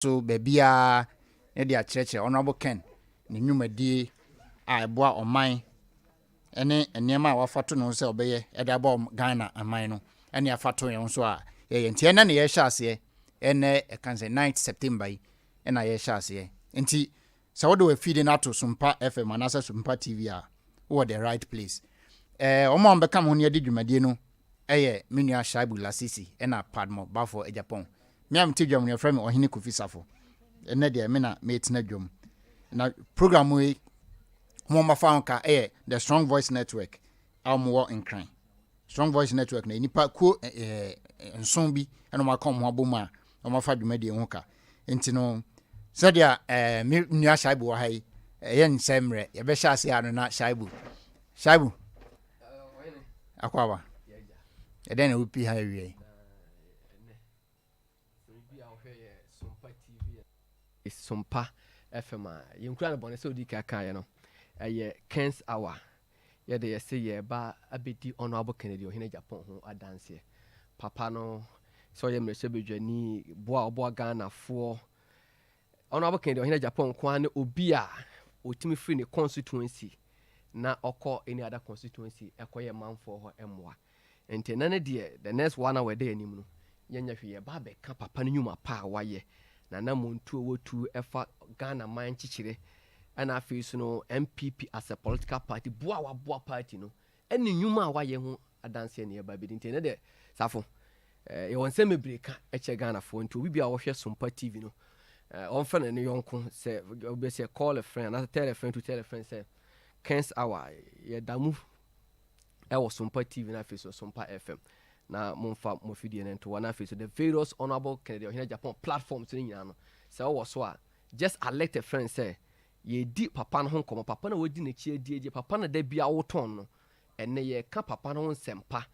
so bebia ne dia cheche honorable Ken ne nwumadi a eboa oman ene enema wafato no se obeye eda ba Ghana aman no ene afato ye nso a ye ntie na ne ye hya ase ene e kan say 9th September ena ye hya ase nti so what do we feed in ato Sumpa FM and asa Sumpa TV a wo the right place omo ambeka mo ne de dwumadie no eye menua Shaibu Lasisi ena Padmo Bafo Agyapong me am tidwam ne frame ohene Kofi Safo ene de me na metina dwom na program we mo ma fa nka the Strong Voice Network almo in crime Strong Voice Network na nipa ko nson bi eno ma kom ho aboma o ma fa dwumadie ho ka enti no sadia menua Shaibu wa hai ye nsemre ye be hya ase anu na Shaibu akwawa eden upi ha wie Sumpa FM yinkura na bone se odi kaka ye no eye Ken's hour ye de say ye ba abedi honorable Kennedy ohene Agyapong ho adanse papa no so ye mrese bedwani boa Ghana fo honorable Kennedy ohene Agyapong kwa ne obi a otimi free ne constituency na okọ any other constituency ekoye manfo ho emwa enti na ne de the next 1 hour dey anim no yenya hwe ba be ka papa no nyuma pa waye na montu owotu efa Ghana man chichire ana afesu no MPP as a political party boa party no eni nyuma waye ho adanse ne ba bedi enti ne de safo e wonse mebreka eche Ghana fo nti obi bia wo hwe Sumpa TV no on fa na ne yonko se obi se call a friend na tell a friend to tell a friend say Ken's hour ye damu e wo Sumpa TV na afesu Sumpa FM na monfa mo fidie ne to wana afesu the various honorable Kennedy ohene Agyapong platforms ni nyina no se wo so a just elect a friend say ye di papa no honkomo papa na wodi na chi die papa na da bia woton no ene ye ka papa no nsempa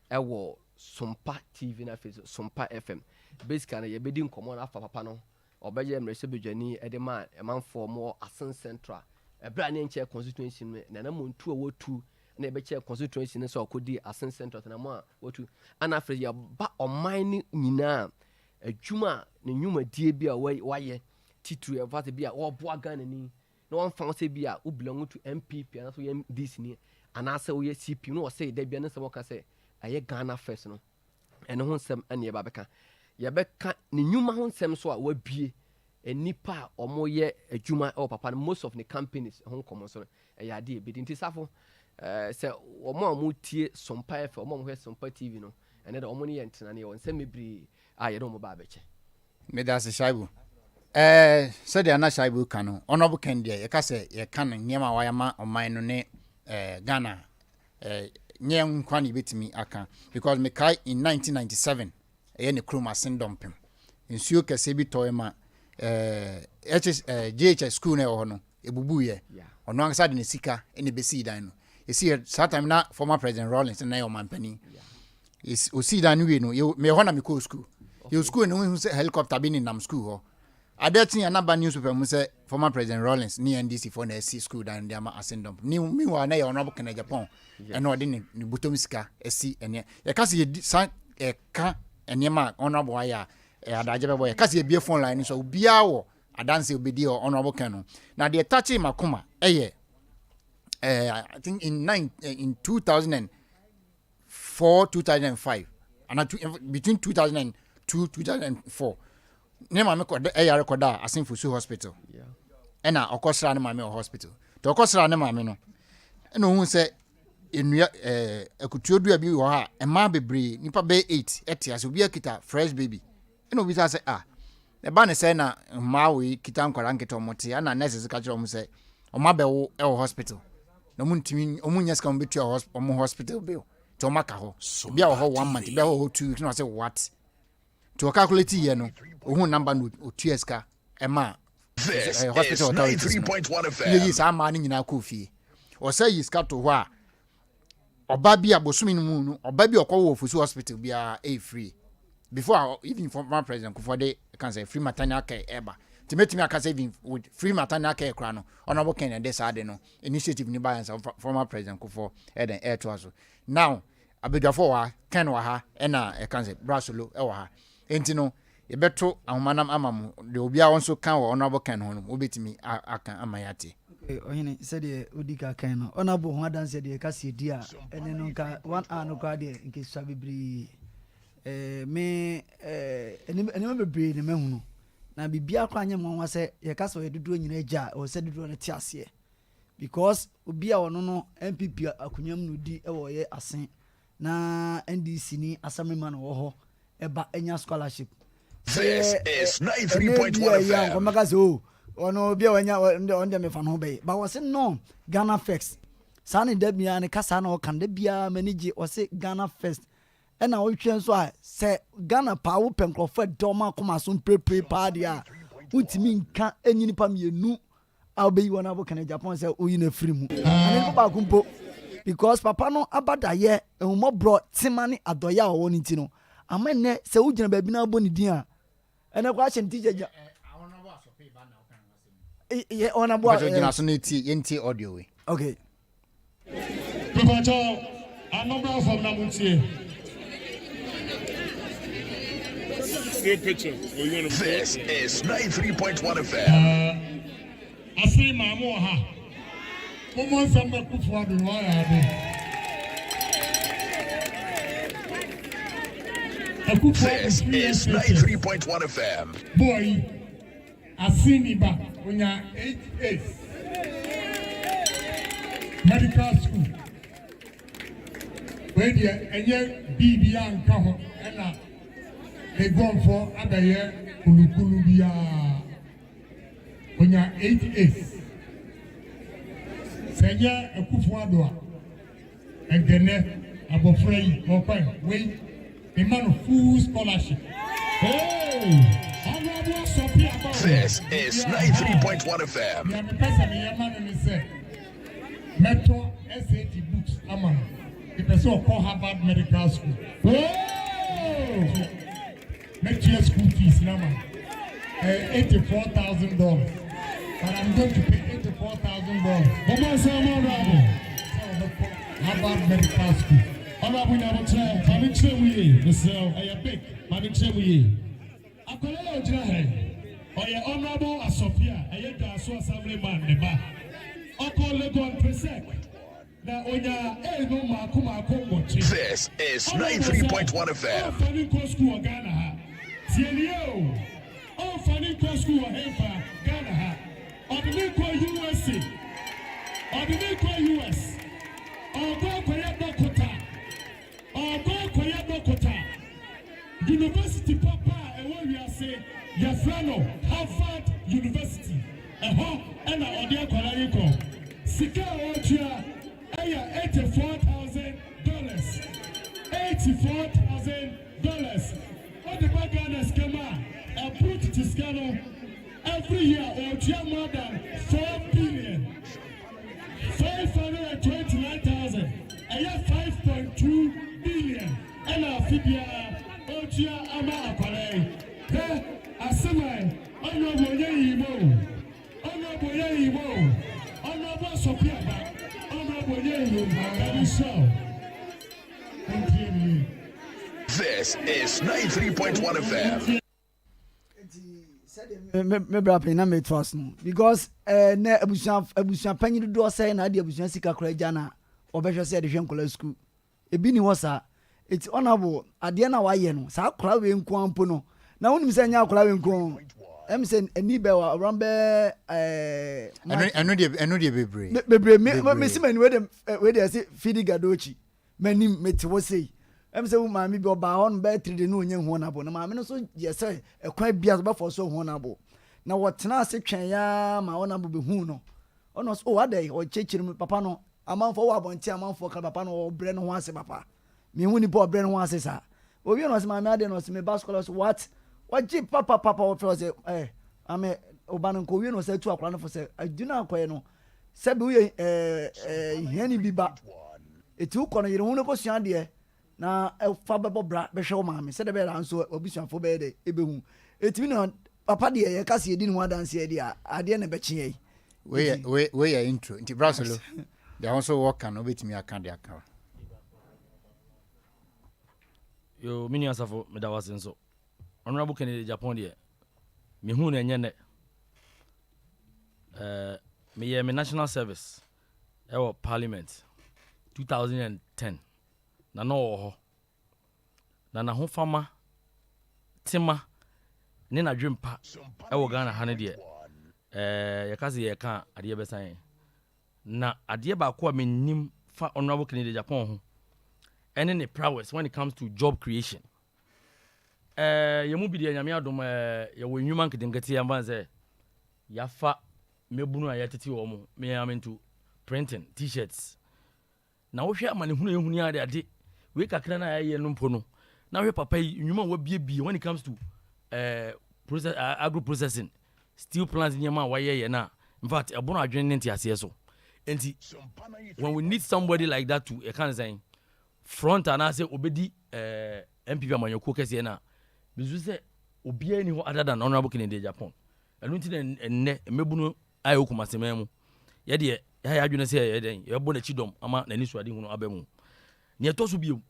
e wo Sumpa TV na afesu Sumpa FM basically ye bedi nkomo na afa papa no obeje mrese bedwani e de ma emanfo mo Asen Central ebra ne nche constituency na montu owotu na ebeche constituency ne so akodi Asen Central na mo a wotu ana afre ya ba oman nyina adwuma ne nyuma die bia waye titu e vate bia wo boa Ghana ni na won fa se bia wo belong to MPP na so ye this ni ana se wo ye CP no wo se da bia ne se wo ka se aye Ghana first no ene ho nsem ane ye ba beka ye beka ne nyuma ho nsem so a wabie enipa omo ye adwuma o papa most of the companies ho komo so e ya de ebedi nti safo se omo tie Sumpa FM omo hwe Sumpa TV no ene de omo ne ye ntena ne won se mebri a ye no mo ba beche me da se Shaibu said the na Shaibu kanu honorable Kennedy ye ka se ye kan niema wa ya ma oman no ne Ghana nyem kwani betimi aka because me kai in 1997 ye ne kroma sendompem nsuo kase bi toyema GHS school na ho no ebubu ye ono ansa de ne sika ene besi dan no esi that time na former president Rawlings na your mampani is osi dan we no me ho na me ko school your school no hu say helicopter bi ni nam school ho adatin anaba newspaper mu say former president Rawlings ni NDC for na esi school dan dia ma asendom ni mi wa na ye honorable Kennedy Agyapong eno ode ni butom sika esi ene ye ka se ye ka ene ma honorable aya adaje bebo ye ka se ye bie phone line so bia wo adanse obedi honorable Ken na de touch makoma I think in 2004 2005 and between 2002 2004 ne ma me ko recorda Asenfusu hospital ena okosra ne ma me hospital to okosra ne ma me no ena hu se enua akutuodu abi wo ha ema bebre nipa be 8 etias obi akita fresh baby ena obi sa se e ba ne se na ma we kita nkwara nkita omote ana nurses ka kire omo se oma be wo e hospital na muntimi omunya ska mbetu omo hospital bill to maka ho bia wo ho 1 month bia wo 2 weeks no say what to calculate ye no ohun number no otueska ema hospital authority 3.1 FM ye sa ma ni nyina ko fie o say yiska to ho a oba bia bosumi no mu no oba bia okwo Fusu hospital bia free before even former president for the can say free maternal care eba timetimi aka say even with free maternal care kra no honorable Kennedy sade no initiative ni by former president for eden air to us now abedwafo wa Ken wa ha na can say brasolo e wa ha enti no yebeto ahomanam amamu de obi a wonso kan wo honorable kan ho no obetimi akan amayate ohene said the udika kan no honorable ho adanse de ka se di a ene no nka 1 hour no ka de nke swa bibiri me ene bibiri ne mahunu na bibia kwa anya mo se ye ka so ye dodo nyina agya o se dodo ne ti ase because obi a wono no MPP akunyam no di e wo ye asen na NDC ni assembly man wo ho eba enya scholarship. This is 93.1 FM. Come back so ono bia wanya on dem fa no be but was no Ghana first sane da bia ne kasa na o kan da bia manage o se Ghana first e na o twen so a se Ghana pa wo penkrofo doma koma so prepare pa dia utimi nka enyini pa mienu a obeyi wona bo kan Japan se oyi na free mu ane ba kumpo because papa no abada ye ehumọ bro timani adoya o woni ti no amene se ugina ba bi na bo ni din a ene kwa che ntije ja yeah on about audio we okay a number from Namuntie. This is 93.1 FM. I see my more ha. Come some good for the wire. This is 93.1 FM. Boy, I see me back when you're 8 medical school. Where the BB and Kaho and they go for other year Kulubia when you're 8 Senya a Kufuadua and Gene Abofrey or wait a man of full scholarship. Hey! This is 93.1 FM. We have a person in Yaman and he said, Metro SAT books, Aman. The person called Harvard Medical School. Oh! Metro school fees, Naman. $84,000. But I'm going to pay $84,000. Come on, say more, Harvard Medical School. Honorable Nabotra, Manichewi, Mr. Ayabek, Manichewi. Akola ojira he oye honorable Asofia ayeda aso assembly man neba oko legon presec na onya no makoma mochi. This is 93.1 FM. Fani ko school Ghana ha tielio o fani ko school hefa Ghana ha odini ko USA odini ko US ogo koya dokota University Papa we are saying Yafrano Harvard University and Odia Kolariko Sika Otia $84,000 $84,000 what the Baganas come on and put it to scandal every year Otia more than 4 billion 529,000 and 5.2 billion and our Fibia Otia ama akwalai he asemai ono boye yimo ono bo sopia ba ono boye yimo that is so continue. This is 93.1 FM. me bra pe na me trust no because na abusuan panyi do say na de abusuan sika kora gya na obehwe say de hwe nkola school ebi ni ho sa it's honorable ade na wa ye no sa kora we nko ampo no na wonim say nya kora we nko em say ani be wa rambe eno de bebre me si mani we de say fidi gadochi mani meti wo say em say ma mi be oba hon be 3 de no onye hu na bo na ma me no so ye say ekwan bia so be for so hu na bo na wotena ase twen ya ma wona bo be hu no ono so wadai o chechirim papa no amanfo wa bonti amanfo ka papa no obre no ho ase papa me hu ni bo obre no ho ase sa obi no se ma me ade no se me basketball so what ji papa o feel say ame oba no ko wi no se tu akora no for say aduna akoye no se be we hiani biba etu ko no yire hu no ko sua de na fa bebo bra be hwe o ma me se de be ran so obusuafo be de ebehu etimi no papa de ye ka se edi no adanse edi a ade na be kye we ya intro nti brasolo they also work and obetimi aka de aka yo mini asafo me da wasenso Honorable Kennedy Japan there. Me who ne me national service. Parliament 2010. Na no ho fama tema ne na dwempa Ghana ha ne de yakaze yeka ade besan na ade ba ko a menim fa Honorable Kennedy Japan ho ene ne prowess when it comes to job creation. Yemu bi de nyame adom ye wo nwuma nkedengati yamba se yafa mebunu a yatete wo mo me am into printing t-shirts na wo hwe amane hunu ehunu ade we kakra na ye no mpo no na hwe papa nwuma wa bie when it comes to process agro processing steel plants nyama wa ye na in fact ebono adwen ne ntiase so enti when we need somebody like that to e kan say front and I say obedi MPP amanyoko kese na bizu se obia ni ho other than Honorable Kennedy Japan enu nti enne mebunu ayo kumasememu ye de ya adwene se ye den ye bo na chidom ama na ni suade hunu abamu ne etoso bio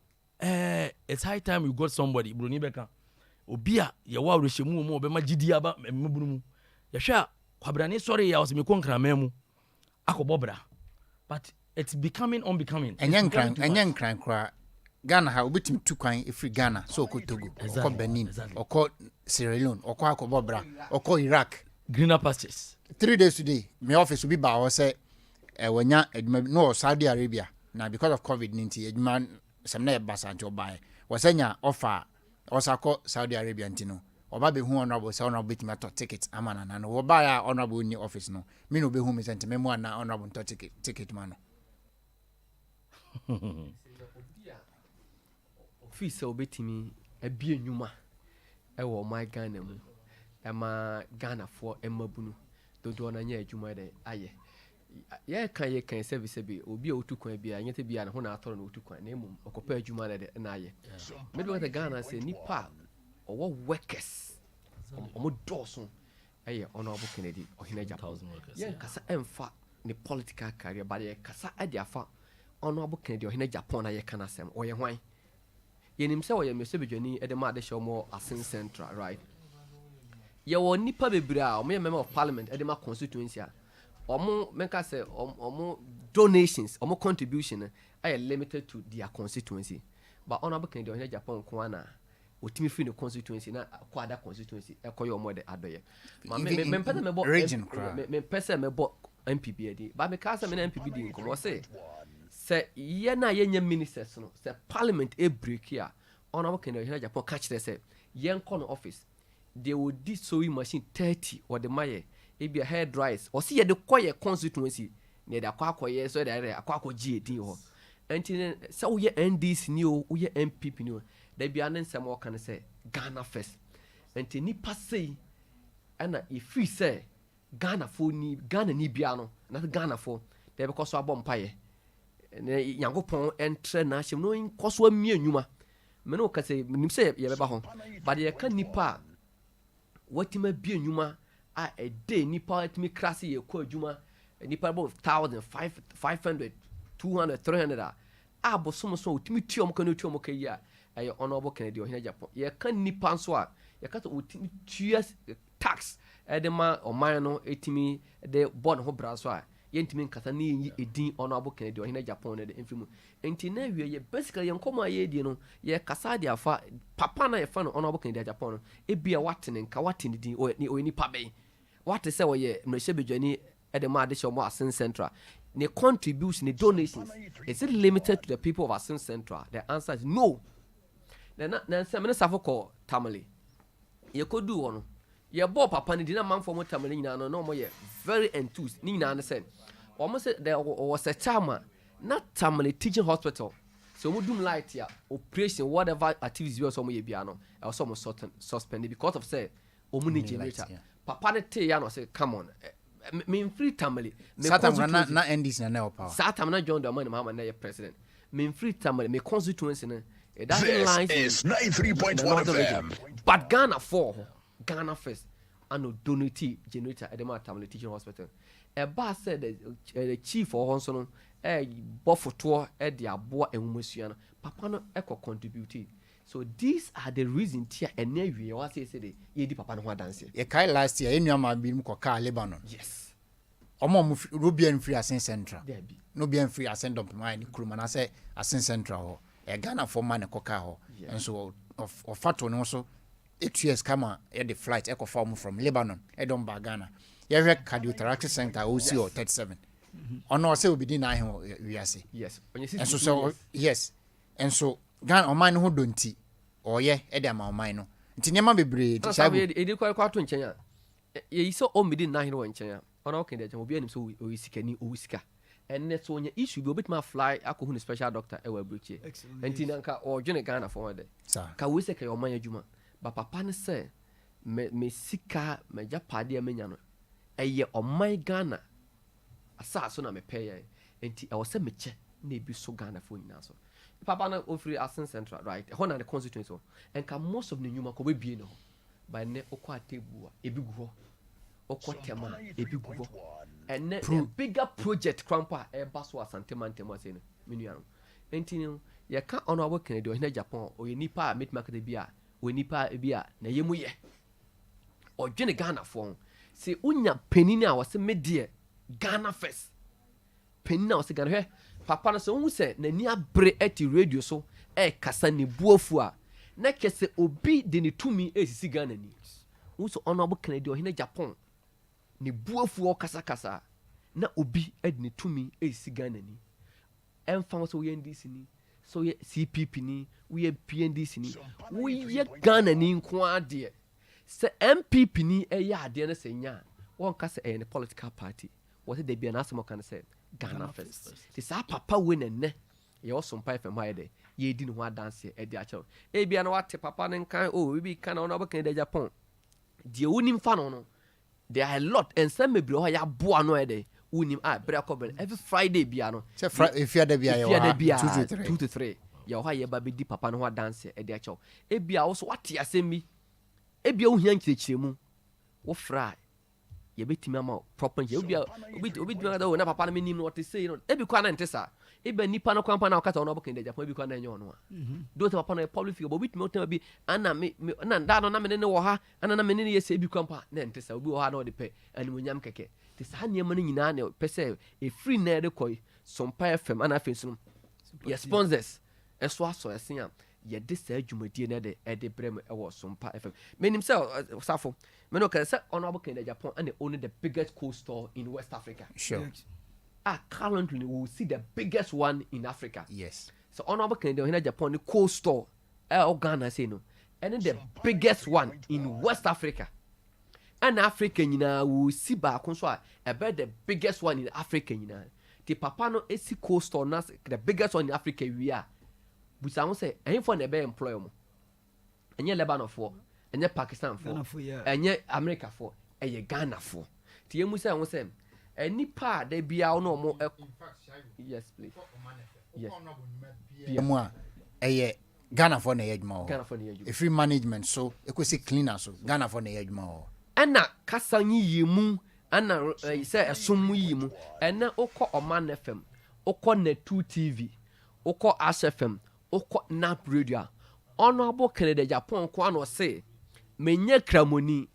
it's high time you got somebody broni beka obia ye wa rehemu mo obema gidi aba mebunu mu ye hwa kwabrane sorry ya oseme konkramamu akobobra but it's becoming unbecoming enyen kran kra Ghana ha obitim tu kwan efri Ghana so ko Togo ko Benin ko Sierra Leone ko akobobra ko Iraq greener pastures 3 days today my office will be ba say wanya no Saudi Arabia now because of COVID-19 edman some na basanti obai wasanya offer osako Saudi Arabia ntino oba be hu honorable say honorable bit me to ticket amana na no oba ya honorable ni office no me no be hu me sent me mo na honorable to ticket man office obetimi abie nwuma ewo my Ghana mu ema Ghana for emabunu dodo na nya adwuma de aye ye kan service bi obi a otukwan bi anyete bi a na ho na atoro na otukwan na emum okopa adwuma de na aye me do Ghana say nipa owo workers omo doso aye Honorable Kennedy ohina Japan ye kasa emfa ni political career but ye kasa ade afa Honorable Kennedy ohina Japan na ye kana sem oye hwan ye nim se oye mesebedwani e de ma de show Asin Central right ye wo nipa bebira o me member of parliament e de ma constituency a omo menka say omo donations omo contribution are limited to their constituency but Honorable Kennedy ohina Japan ko na otimi free no constituency na kwada constituency e koyo omo de adoye ma me pese me bo region me pese me bo MPP edi ba me ka say me na MPP di nko say ye na ye nya ministers no say parliament e break here Honorable Kennedy ohina Japan catch they say ye nko no office they will do sewing machine 30 or the maye e be a hair dryers or see the koye constituency near the akwakoye so the akwako GD ho enti say wo ye NDC ni o wo ye MPP ni o da bia ne nsem wo kan say Ghana first enti ni passei ana if say Ghana for ni Ghana ni bia no na Ghana for dey because so abom paye ne Yankopon entre na hyem no nkoso amie nwuma me no ka say nim say ye beba ho but ye kan nipa watima bie nwuma a day nipa watimi krase ye ko adwuma nipa about 1,500 200 300 a bosom so otimi tuom kan tuom ka yi a ye Honorable Kennedy ohina Japan ye kan nipa nso a ye ka otimi tuas tax e de ma oman no etimi de bon ho bra so a ye ntimi nkata na yi edin Honorable Kennedy ohina Japan ne de enfimu enti na wie ye basically ye nkoma ye die no ye kasa de afa papa na ye fa no Honorable Kennedy Japan no e bia watene nka watene din o ni pa ben what say ye mrehye bedwani e de ma de show mo Asin Central ne contribution ne donations is it limited to the people of Asin Central? The answer is no. Na say me safo ko Tamale ye kodu wo no ye bo papa ne di na manfo mo Tamale nyina no mo ye very enthused ni nyina ne say almost there was a time not Tamale teaching hospital so we do light ya operation whatever activities we so mo ye bia no e was almost suspended because of say omuni generator papa ne te ya no say come on me free Tamale me Satam na NDC na power Satam na John the man mama na ye president me free Tamale me constituency ne it doesn't This lie is 93.1 FM. but Ghana for Ghana first and donate generator at the Tamale teaching hospital a bar said the chief or honson buff tour at the aboa and musuana papa no echo contribute So these are the reason tia ene wie wa say the ye di papa no ho dance. Ye kai last year enu ama bi mu koka Lebanon. Yes. Omo Rubian free Asen Central. There be. No be free Asen Dump mine kuruma na say Asen Central ho. E Ghana for man koka ho. And so of fato no so 8 years kama e the flight e ko form from Lebanon e don ba Ghana. Ye hwe cardiothoracic center OC or 37. Ono say obi di na he we ase. Yes. And so yes. And so Ghana o man ho donti oye e dey ma o man no. Nti nema bebre ti shabu e di kwa to nchen ya. Ye iso o midi na he wo nchen ya. Ono okay dey obi anim so o isikani o isika. And so onye issue bi obetuma fly akohu special doctor e wa bruche. Nti nanka o dwene Ghana for de. Ka we se ka o man adwuma. Ba papa ne say me sika me japade amenya no. Eye o man Ghana asa so na me pay enti e wo se me che na ebi so Ghana for nyina so. Papa na ofri Asen Central right. Ho na the constituency so. Enka most of the nyuma ko be bie no. Ba ne okwa tebu a ebi gu ho. Okwa tema ebi gu ho. And a bigger project crampa e baso asante mantemo ase no menuano. Enti no ye ka honorable Kennedy o hina Japan o ye nipa meet market bia o nipa bia na yemu ye. O dwene Ghana for se unya penini a wose medie Ghana first. Penini a wose Ghana he papa no se hu se na ni abre ati radio so e kasa ni buafu a na kese obi de ne tumi esisi Ghana ni. Hu so honorable Kennedy o hina Japan ni buafu o kasa na obi edi ne tumi esisi Ghana ni. Emfa so ye NDC ni so ye CPP ni we PNDC ni we ye Ghana ni nko ade se MPP ni ye ade na se nya won ka se ne political party what they be an asemo kan se Ghana first ti sa papa we ne ye osompa fm ha de ye di ne ho dance e di a che e bia na wate papa ne kan we bi kan na oba kan de Japan die wonim fa no there are a lot and some maybe ho ya boa no e de wonim break up every Friday bia no say if you bia you 2 to 3 ya ho ya ba be di papa no ho dance e di a che e bia wo so wate asemi e bia wo hia nkirekyiremu wo fry ye betimi ama proper ye obi do na papa na menim no what say no e bi kwa na ntesa e ba nipa no kwampa na okata ono bokan de Japan e bi kwa na enyo no a do te papa no public figure obi timi otama bi ana me na nda no na me ne wo ha ana na me ne ye se bi kwampa na ntesa obi wo ha na o de pe ani wonyam keke te sa ne ma no nyina na pese e free na de koi sompa fm ana afensu no ye sponsors eso aso esen a ye de sa adwumadie na de e de brem e wo sompa fm menim se safo me no kan se honorable Kennedy Japan and own the biggest coal store in West Africa. Sure. Currently we will see the biggest one in Africa. Yes. So honorable Kennedy in Japan the coal store Ghana say no and the biggest one in West Africa. And Africa we will see back so about the biggest one in Africa the papa no esi coal store na the biggest one in Africa we are. We say any for the be employ mo. Enye Lebanon for enye Pakistan for enye America for enye Ghana for ti emu say won say eni pa da bia no mo yes please yes emu a eye Ghana for na yedma Ghana for na yedma e free management so e ko say cleaner so Ghana for na yedma o ena kasanyi yimu ana say esomu yimu ena okọ Oman FM okọ Net2 TV okọ Ash FM okọ Nap Radio honorable Kennedy Japan kwa no say menye kramoni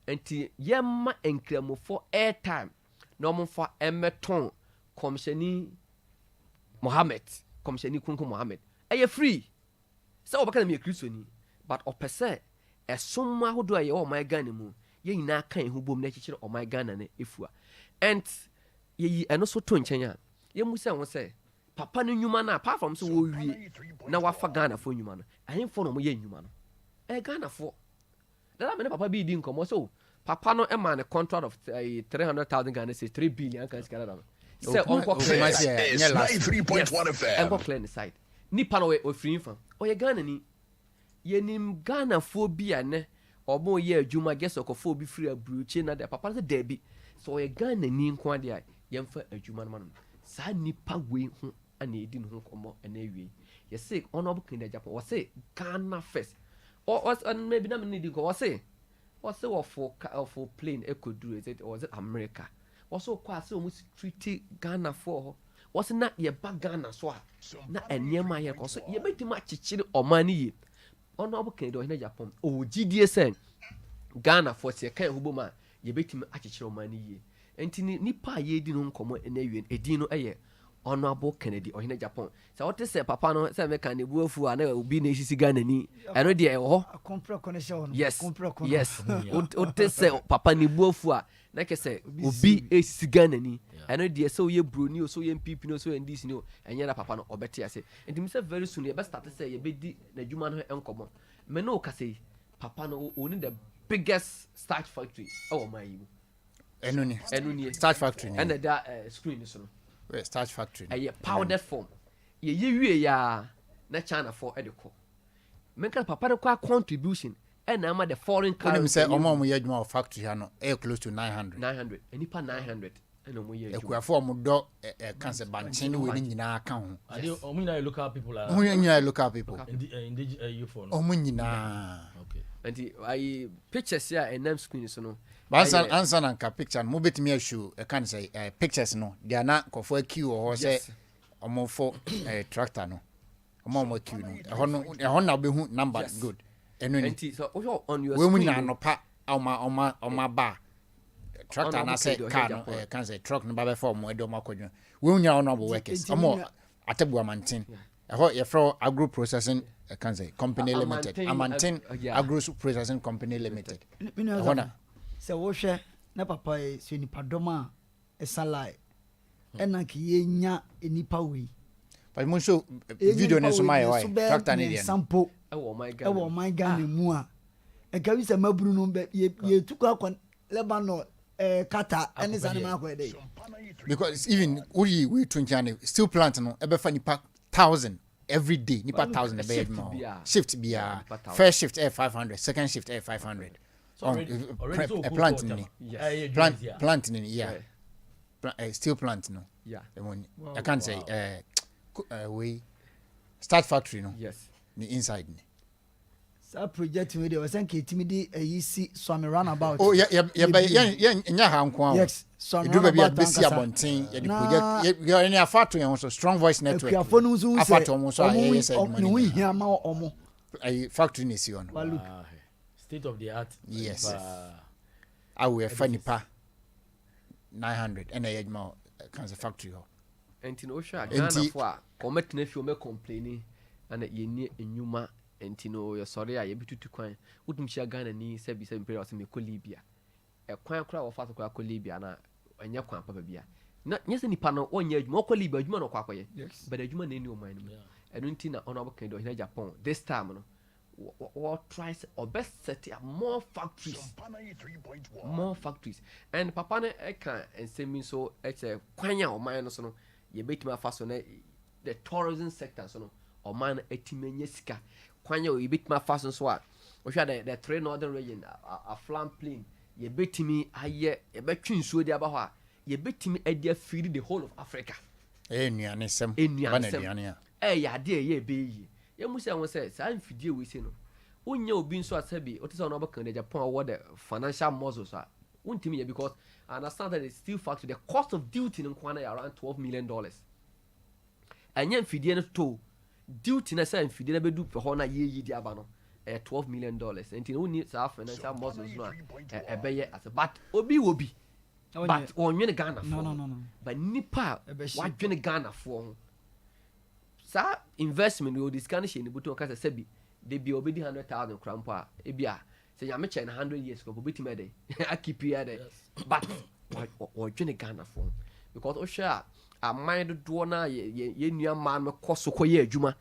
enti yemma enkramofo airtime no mo fa emeton komsheni Mohammed komsheni kunku Mohammed eye free say obaka na me kristoni but opese esomma hodo aye o my Ghana mu ye nyina kan hu bom na kikire o my Ghana na efua and ye eno so to nchen a ye mu say won say papa no nyuma na apart from so wo wie na wafa Ghana fo nyuma no ahemfo no mo ye nyuma no Ghana fo that me papa bi di nkomo so papa no e man a contract of 300,000 Ghana says 3 billion kan sikara no say onko clear 93.1 FM onko clear the side ni pa no we free fan o ye Ghana ni ye nim Ghana fo bi ane obo ye adwuma guess okofo bi free abruche na the papa say debi so ye Ghana ni nko ade a ye mfa adwuma no man sa nipa we hu ana edi no komo ana wie ye say honorable Kennedy Japan we say Ghana first or maybe not need to go say for plane echo is it or was it America also quite so much treaty Ghana for was not your back Ghana so na enema ye so ye beti ma chichiri omani honorable Kennedy Ohene Japan o GDSN Ghana for se kan huboma ye betimi akyekyere o man yi enti nipa ye di no nkomo na wie edin no eye honorable Kennedy Ohene Japan se what say papa no se me kan ne buafu a na obi na esisi Ghana ni eno de e ho yes what say papa ne buafu a na ke say obi esisi Ghana ni eno de se oye broni o so ye mpp no so ndc no enye na papa no obete ase enti me say very soon ye be start say ye be di na dwuma no enkomo me no ka say papa no oni the biggest starch factory my you enuni starch factory and that screen so no starch factory a powder form ye wie ya na China for edeko men kan papa de contribution and na the foreign currency say omo ye adwuma factory ha no close to 900 enipa 900 and omo ye adwuma for omo do cancer banchen we ni nyina aka ho ade omo nyina local people la omo nyina local people you for no omo nyina okay and I pictures here and name screen so no but answer na ka picture no betimi ashu can say pictures no dia na kofo queue ho say omo for tractor no omo queue no ho na be hu number good and so on your screen we nyina no pa oma ba tractor na say car no can say truck no ba be for omo edo makodwo we nyina honorable workers omo atebu amantin ye from agro processing can say company limited amantin agro processing company limited hona se wo hwe na papa e so nipa doma esalai ena ki yenya enipa we but mo show video ne so my why tractor ne dia sample my Ghana mu a e ka wi se maburu no be ye tuko akon Lebanon kata ene zane ma ko dey because even we 20 steel plant no e be fa nipa 1000 every day nipa 1000 be shift bia first shift 500 second shift 500 a plant ni plant ni steel plant no I can't say we start factory no yes ni inside ni sa project we dey wasan ke timidi ayisi swami runabout oh nya ha nko yes swami runabout be si abonten ye the project ye any afato ye so strong voice network afato mo so aye say no we hia ma omo ay factory ni si on state of the art yes awe fanipa 900 and a yedma cancer factory ho enti no sha Ghana for commit na fi o me complaining and ye ni enwuma enti no ye sorry a ye bitutu kwan wotum shia Ghana ni se bi se imperial se me ko Libya e kwan kra wo fa to ko Libya na anya kwan papa bia na nyese nipa no onye adwuma ko Libya adwuma no kwa akoye but adwuma na ni o man no enu nti na honorable Kennedy Ohene Japan this time no what tries or best set more factories and papa ne eka ensemi so eche kwanya o man no so no ye betima fa so na the tourism sector so no o man etimenye sika kwanya o ye betima fa so a o hwa the three northern region a flam plain ye betimi aye ye betwi nsuo di aba ho a ye betimi adia feed the whole of Africa enuane sem baneduane a ya de ye be yi yemusa won say sa mfidie we say no unya obi nso asabi otisa on obakan de Japan what the financial muscles are untimi because I understand that the steel factory the cost of duty in Kwana around $12 million anya mfidie no to duty na say mfidie na bedu pe ho na ye yi di aba no $12 million enti no ni sa financial muscles no ebeye as but obi but onwene Ghana for no but nipa wadwene Ghana for sa investment we discuss ni buto kasa sebi de bi obedi 100,000 krampo a ebia se ya me che na 100 years ko beti me dey akipia dey but o dwene Ghana for because o sha a mind do na ye nua man me koso ko ye adwuma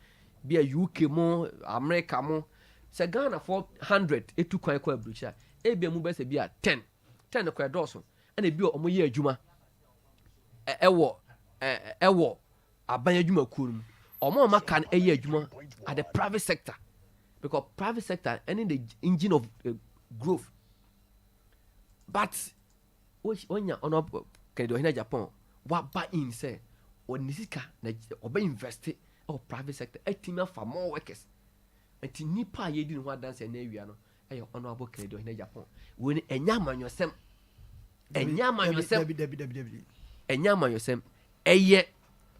bia UK mo America mo se Ghana for 100 etu kwan ko abrucha ebia mu be se bia 10 ko edoso na bi o mo ye adwuma ewo aban adwuma kurum omo makan eye adwuma at the private sector because private sector any the engine of growth but onya ono Kennedy Ohene Japan wa buy in say onisika na oba invest or private sector etima for more workers enti nipa ye di no dance na awia no eye honorable Kennedy Ohene Japan we enya amanyosem enya amanyosem eye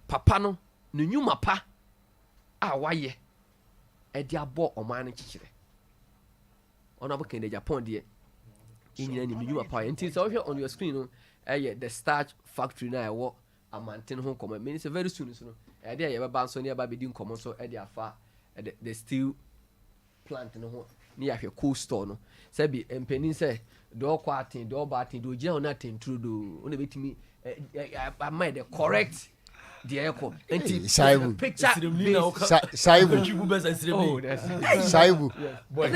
papa no no nyuma pa a waye ɛde abɔ ɔman no kyekyere honorable Kennedy Agyapong deɛ ɛnyina nim nnwuma pa nti sɛ wohwɛ on your screen no ɛyɛ the starch factory na ɛwɔ amanten ho nkɔmmɔ mean sɛ very soon so no ɛde a yɛbɛba nso ne yɛba bɛdi nkɔmmɔ nso ɛde afa the steel plant no ho ne yɛahwɛ cold store no sɛ bi mpanin sɛ deɛ ɔkɔ aten deɛ ɔba aten deɛ ɔgyina ho no atenturo do wo na bɛtumi ama the correct deɛ ɛkɔ nti picture saibu ɛsɛ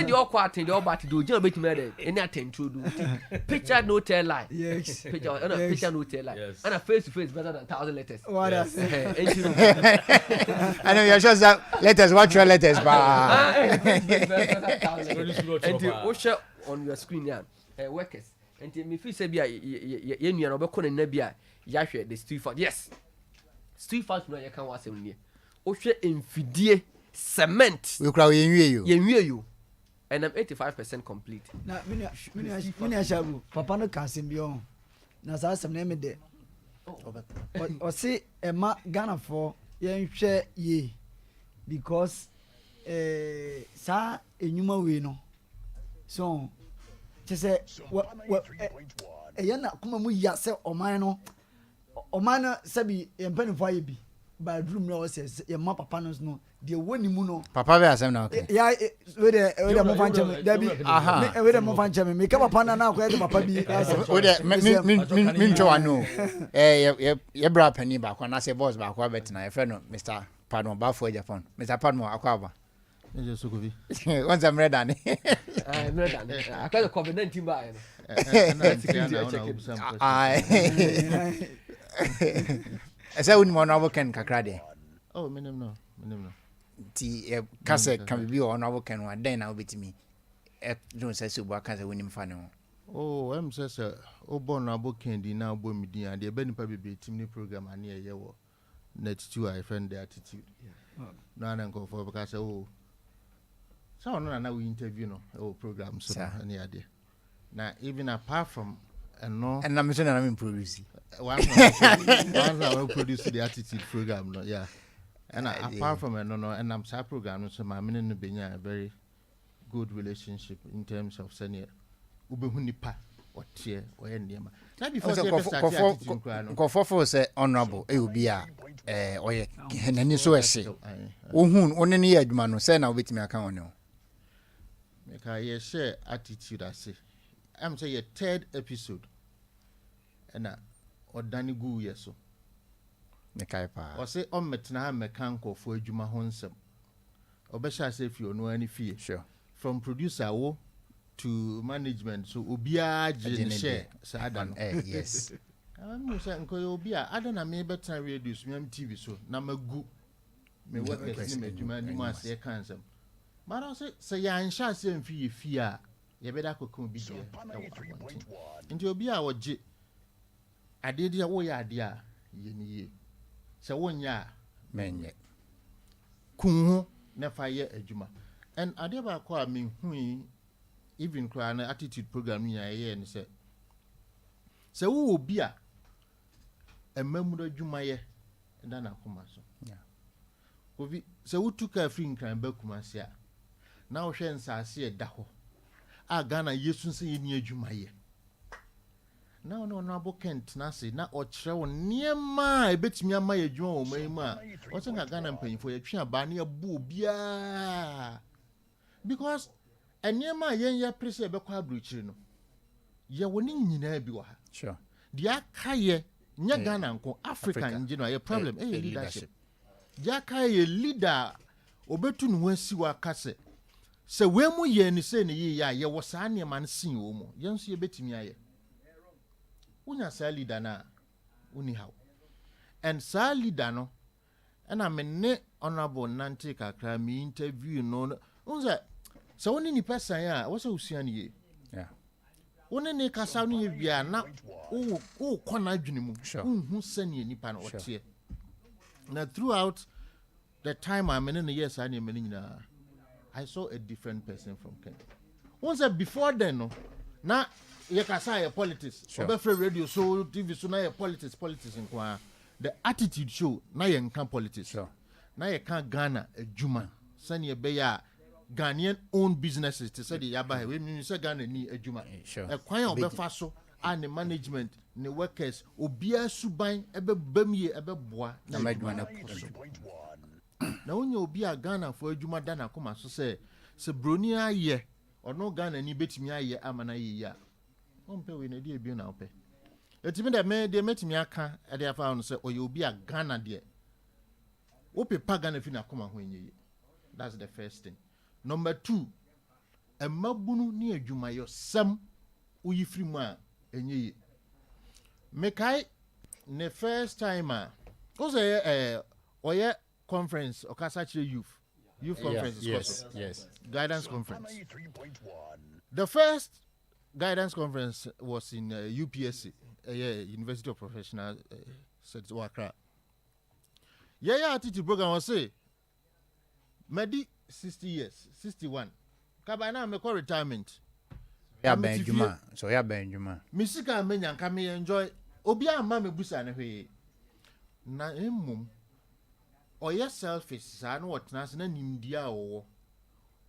deɛ ɔkɔ aten deɛ ɔba aten deɛ ɔgyina bɛtumi ɛdɛ ɛne atenturo do nti picture no tell lie picture no tell lie and face to face better than 1,000 letters I know you're sure that letters what your letters ba nti wohwɛ on your screen ya workers nti me feel say bi a ye nua no bɛkɔ na bi a yahwɛ the steel factory yes steel factory no yɛ kan wasɛm nie wohwɛ mfidie cement we kura yenwie yo and I'm 85% complete na mini ashabu papa no ka asɛm bi ɔn na saa asɛm na me de ɔse ɛma Ghana for yɛnhwɛ ye because saa enyuma we no so kyesɛ ɛyɛ na kuma mu ya sɛ ɔman no sɛbi yɛmpanifo ayɛ bi baaduru mu na ɔsɛ yɛma papa no no deɛ wɔni mu no papa bɛ asɛm na okay ya wede mo fa nkyɛm dabi wede mo fa nkyɛm me ka papa na akɔyɛ de papa bi wede min ntwa no yɛ bra pani ba kwa na sɛ boss ba kwa betina yɛ frɛ no Mr. Padmo ba for Japan Mr. Padmo akwa ba Eje sokovi. Once I'm ready ani. I'm ready. I can't COVID-19 ba no. Esa woni mo na wo ken kakra de. Oh, menem no. Ti kase kan bi o na wo ken wa den na obetimi. E don se so bo kase woni mfa ne ho. Oh, em se obo na bo ken di na bo mi din ade be nipa bebe tim ni program ani eye wo. Net 2 I friend the attitude. No na nko for because oh so no we interview no program so any idea now even apart from no and I'm saying I'm produce one I produce the attitude program no yeah and apart from no and I'm sa program so my meaning no be a very good relationship in terms of senior ubehu nipa otie oye niema na before go for say honorable e obi a oye nani so ehye ohun onene ye adwuma no say na obetimi aka woni Because you share attitude I say. I'm say your third episode. And or Danny Gu yeso. Mekai pa. Or say on metna mekanko for ejuma honsem. Obesha say if you know any fee. Sure. From producer wo to management so obia je share say adan. Yes. I'm say nko obia adan na me better radio so me TV so na magu me work ni me ejuma ni ma say kansem. But I say ya nsha se mfi fie a ye beda kokon bi de nti obi a woje ade de wo ya ade a ye ni ye se wonya menye kunhu na fa ye adwuma and ade ba ko a me hui even cry na attitude program ni ye ni se wo obi a emamu do adwuma ye da na koma so yeah obi se wo tuka free nkran ba kuma se a na wo hwe nsase e da ho a Ghana Yesu nse ye ni adwuma ye na no abo Kent na se na o kire wo niema e betimi ama ye adwuma wo mai ma o se nga Ghana mpanyifo ye twa ba na ye bu obia because eniema yen ye prese be kwa abruchiri no ye woni nyina bi wa ha sure dia kaye nya Ghana nko Africa njino ye problem leadership dia kaye leader obetu no asi wa kase se we mu ye ni se ni ye ya ye wo saa ne man sin wo mu ye nso ye betimi aye unya saa leader na uni how and saa leader no na me ne honorable Nante kakra me interview no unza se woni ni person ya wo se usua ni ye yeah woni ne kasa no ye bia na o kona adwene mu sure hu se ne nipa na otie na throughout the time I'm in the years I saw a different person from Kenya. Once before then, no, now you can say politics. Sure. Radio, so TV, so now politics in Kwa. The attitude show now you can politics. Sure. Now you can't Ghana a Juma. Send your beya Ghanaian owned businesses to say the yaba when you say Ghana ni adwuma sure. e kwan obefa so and the management the workers obia suban ebe bamie ebe boa na madwuma na puso na onye obia Ghana for adwuma da na koma so say se broni aye ono Ghana ni betimi aye amana ye ya ompe we na die bi na ope etimi de me de metimi aka e de afa no say oye obia Ghana de ope pa Ghana fi na koma ho enye. That's the first thing. Number 2, a mabunu ni adwumayo sam uyifri mu a enye. Mekai the first time was oye conference okasa chire youth conference yes guidance conference. The first guidance conference was in UPSC, University of Professional Studies Accra. Yeah, attitude program was say Medi 60 years, 61. Kabana me call retirement. Ya benjuma. So ya benjuma. Misika menya nka me enjoy. Obi amma me busa ne hwe. Na emmum. Oye selfish sa na wotena se na nimdia wo.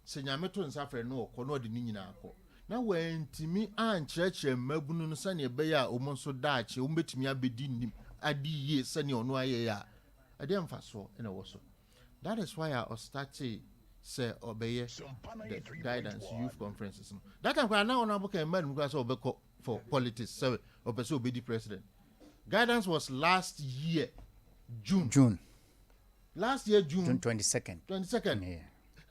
Se nyame to nsafre no okọ no de ni nyina akọ. Na wantimi ankyerɛkyerɛ mmabunu no sane ebe ya omo nso daache o betimi abedi nim adi ye sane ono aye ya. Ade mfaso ena wo so. That is why I started say obey the guidance youth conferences. That time I now on can man because for politics so or be the president. Guidance was last year June. Last year June 22nd. Yeah.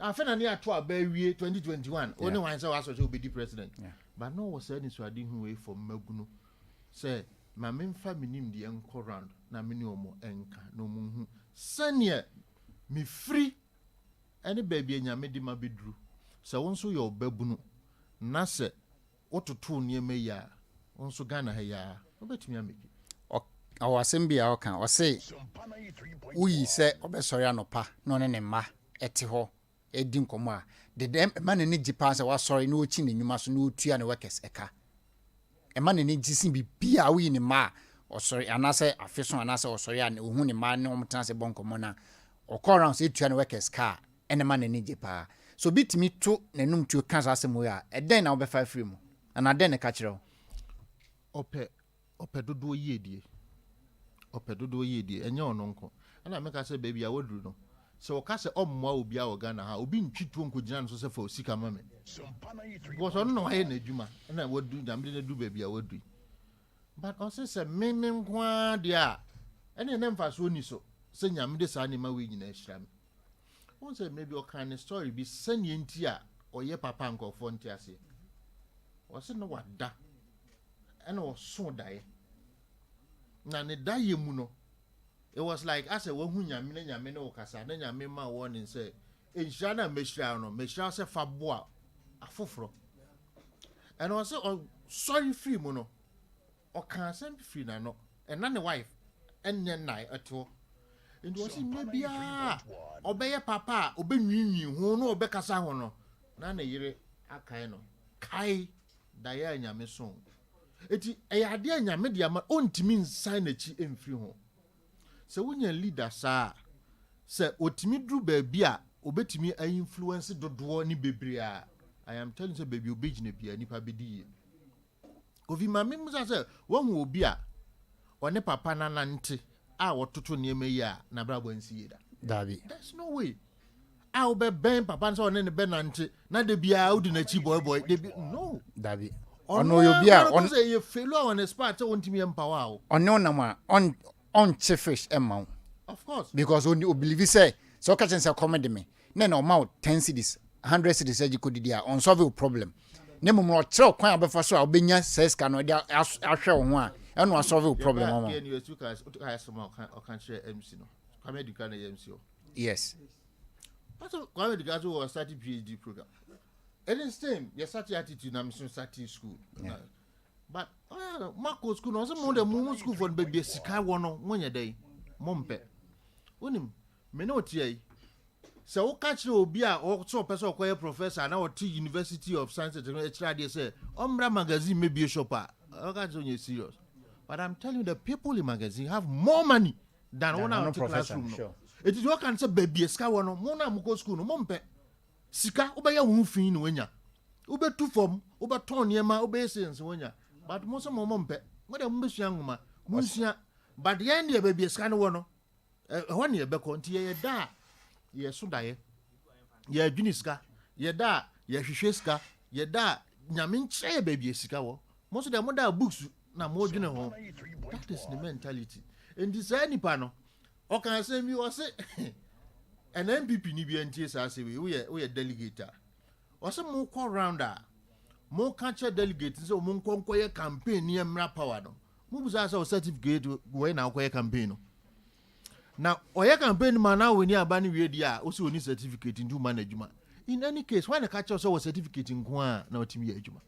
I feel near to a 2021. Only one say was to be the president. Yeah. But no was saying so I didn't wait for Megunu. Say my main family the enko round na mini omo enka no mu senior me free any baby nyame di ma bedru se wonso ye obabunu na se ototo nieme ya wonso Ghana ha ya obetumi ameki awasem bia o kan o say uyi se obesori anopa no ne ma ete ho edi nkomo a de dem ma ne gipa se wasori na ochi ne nwuma so na otua ne workers eka e ma ne gisin bi bia uyi ne ma osori anase afeso anase osori an ohun ne ma ne omtan se bonkomo na okoran se tua ne workers car ene ma ne gipa so bitimi to nanum tuo kan asemo ya eden na obefa free mu ana den ne ka kire ope dodo yedie enye ono nko ana meka se baby awoduru no so o ka se ommoa obi a Ghana ha obi ntwituo nkogina no so se fa osika mame because ono no aye na adwuma na wodu jamde na du baby awodu but o se meme nkwa dia ene ne mfa so ni so se nyamde sa ne ma we nyina ahyiram won say maybe o kan story bi sanye nti a oye papa nkofo nti ase o se no wada ene o so dae na ne dae mu no it was like as a wohu nyame no okasa na nyame ma warning say enhira na mehira se fa boa afoforo and o say sorry free mu no o kan sem free na no and na ne wife enye nai ato and was maybe obeye papa obenwinwi ho no obekasa ho no na ne yire akai no kai dae nyame so eti eyade nyame dia ma ontimi nsan na chi emfiri ho se wonya leader sa se otimi dru ba bia obetimi a influence dodo ni bebre a I am telling you baby obegina bia nipa bedi ovi mame musa se wohu obi a one papa nanante a wototo niema yi a na brabo nsi yeda dabi there's no way a obe ben papa so one ne benante na de bia odi na chi boy de no dabi ono yo bia on say you fail on the spot so wontimi empower o ono na ma on fish emma of course because only believe say so catch and say comedy me na no amount 10 cedis 100 cedis e jiko didi a unsolvable problem na mum no tro kwan abefa so a obenya says ka no dia ahwe wo ho a e no solve problem mama MC no comedy can MC o yes but comedy guys who started PhD program and it's same you started attitude na mission starting school yeah. But Marco school no so mo de mo school for baby sika wo no monye dey mompe onim me no tie se wo ka kire obi a o so person okoye professor na o to University of Science and Technology kira dey say ombra magazine maybe shop a o ka onye serious but I'm telling you the people in magazine have more money than one out classroom no. Sure. It is what can say baby sika wo no mo na mo go school no mompe sika obeye wo fin no wanya obetu fom obeton niema obeye sense wanya but mo so mo mpe mo de mo besua ngoma mo nsua but ye ne be sika no wo no ho ne be ko nti ye da ye so daye ye adwini sika ye da ye hwehwe sika ye da nyame nkyɛ be bi sika wo mo so de mo da books na mo dwene ho that is the mentality and this nipa no o kan say mi o say an MPP ni bi antie sa say we delegate o say mo call round mo catch delegate say mo nkonkoye campaign ni emra power no mo bu say certificate we na akoye campaign no na oye campaign man na we ni aba ni we di o say oni certificate ndu management in any case when the catch us our certificate nko a na otimi ya adwuma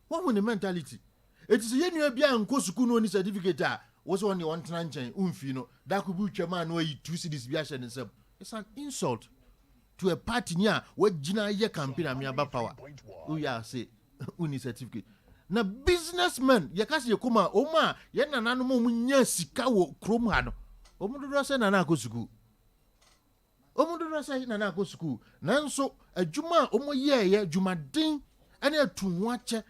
what when the mentality it is ye nua bia nko suku no oni certificate wo say on the one nchen umfi no that could be chairman no yi 2 cedis bia hye nsem it's an insult to a party nia we gina ye campaign am aba power who ya say uni certificate na businessmen ye ka se kuma o ma ye nana no mo nya sika wo krom ha no o mu do say nana akosuku omudo say nana akosuku nanso adwuma o mo ye adwumaden ene atu ache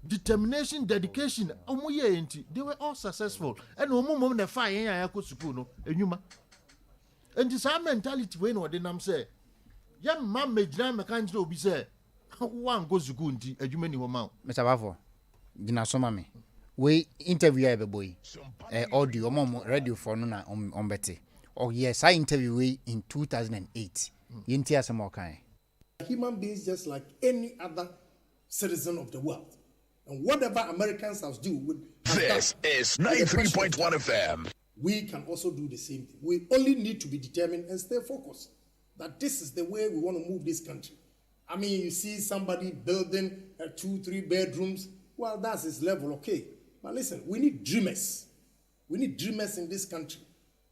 determination dedication o mo ye enti they were all successful and o mo na fa yen ya akosuku no enwuma enti sa mentality we no de nam say ye ma megina me kan jira obi say wan akosuku nti adwuma ni ho ma Mr. Bafo gina soma me we interview ya be boy audio mo radio for no na on beti. Oh yes, I interviewed in 2008. Yinti asemo kan. Human beings just like any other citizen of the world. And whatever Americans have do with This is 93.1 FM. We can also do the same thing. We only need to be determined and stay focused that this is the way we want to move this country. I mean, you see somebody building 2-3 bedrooms. Well, that's his level, okay. But listen, we need dreamers. We need dreamers in this country.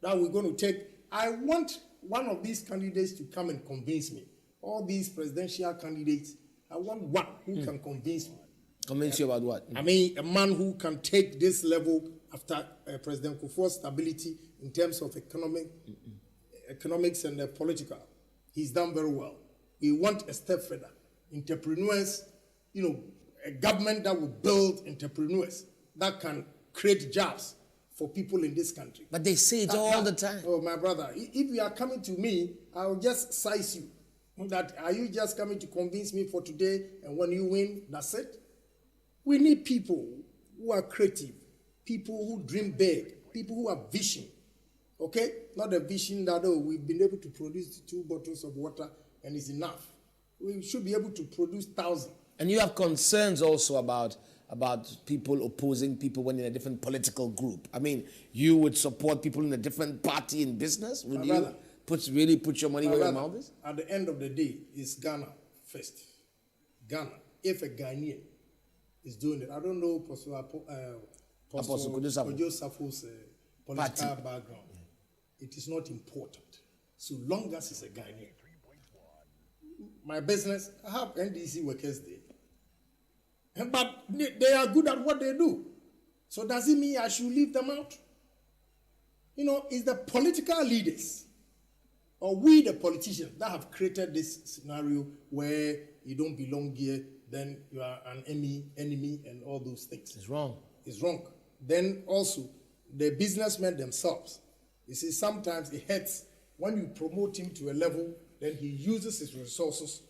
That we're going to take. I want one of these candidates to come and convince me. All these presidential candidates, I want one who can convince me. Convince you about what? I mean, a man who can take this level after President Kufuor's stability in terms of economics and political. He's done very well. We want a step further. Entrepreneurs, a government that will build entrepreneurs that can create jobs for people in this country. But they say it all the time. Oh, my brother, if you are coming to me, I'll just size you. That are you just coming to convince me for today, and when you win, that's it? We need people who are creative, people who dream big, people who have vision. Okay? Not a vision that, we've been able to produce 2 bottles of water and it's enough. We should be able to produce 1,000. And you have concerns also about people opposing people when in a different political group. I mean, you would support people in a different party in business? Would you really put your money where your mouth is? At the end of the day, it's Ghana first. Ghana. If a Ghanaian is doing it, I don't know Apostle Kojo Safo's political background. It is not important. So long as it's a Ghanaian. My business, I have NDC workers there. But they are good at what they do. So does it mean I should leave them out? It's the political leaders or we the politicians that have created this scenario where you don't belong here, then you are an enemy and all those things. It's wrong. It's wrong. Then also, the businessmen themselves. You see, sometimes it hurts when you promote him to a level, then he uses his resources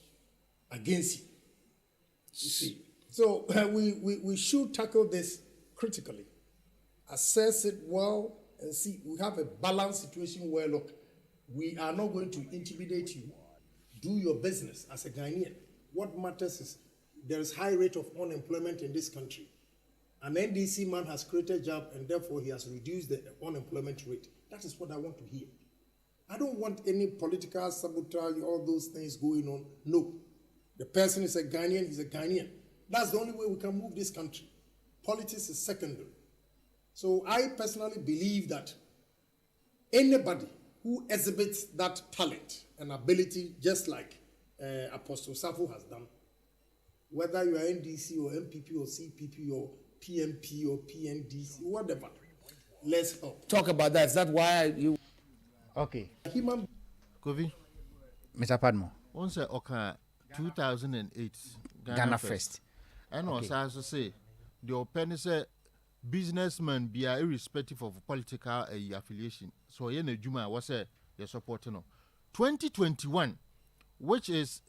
against you. You see. So we should tackle this critically, assess it well, and see we have a balanced situation where, look, we are not going to intimidate you. Do your business as a Ghanaian. What matters is there is high rate of unemployment in this country. An NDC man has created a job and therefore he has reduced the unemployment rate. That is what I want to hear. I don't want any political sabotage, all those things going on. No. The person is a Ghanaian, he's a Ghanaian. That's the only way we can move this country. Politics is secondary. So I personally believe that anybody who exhibits that talent and ability, just like Apostle Safo has done, whether you are NDC or MPP or CPP or PMP or PNDC, whatever, let's help. Talk about that. Is that why you... Okay. Kovi, Mr. Padmo. once oka 2008 Ghana first. And also say the open say businessmen be irrespective of political affiliation. So yen Juma was a supporting no. 2021, which is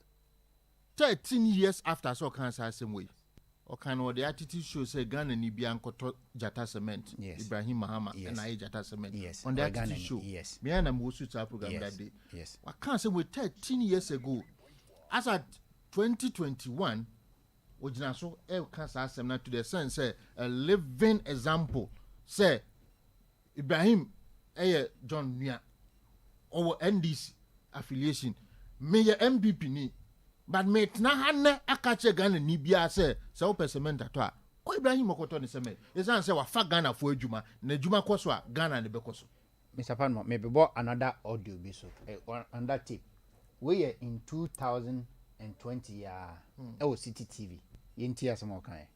13 years after so can say same way. Or can what the attitude shows say Ghana ni bianco Jata Cement, Ibrahim Mahama, and I Jata Cement. Yes. On the attitude show. Yes. Me and I was to program that day. Yes. I can't say we 13 years ago. As at 2021, Ojina so can say to the sense say a living example. Say Ibrahim John Nia or NDC affiliation. Me MPP ni. But me tna hanne akache Ghana ni bia se o pesement ato o Ibrahim Okoto ni seme esan se wa fa Ghana fo adwuma na adwuma koso a Ghana ne bekoso. Mr. Panmo, maybe bought another audio biso on that tape. We are in 2020 City TV. Yentia some kind.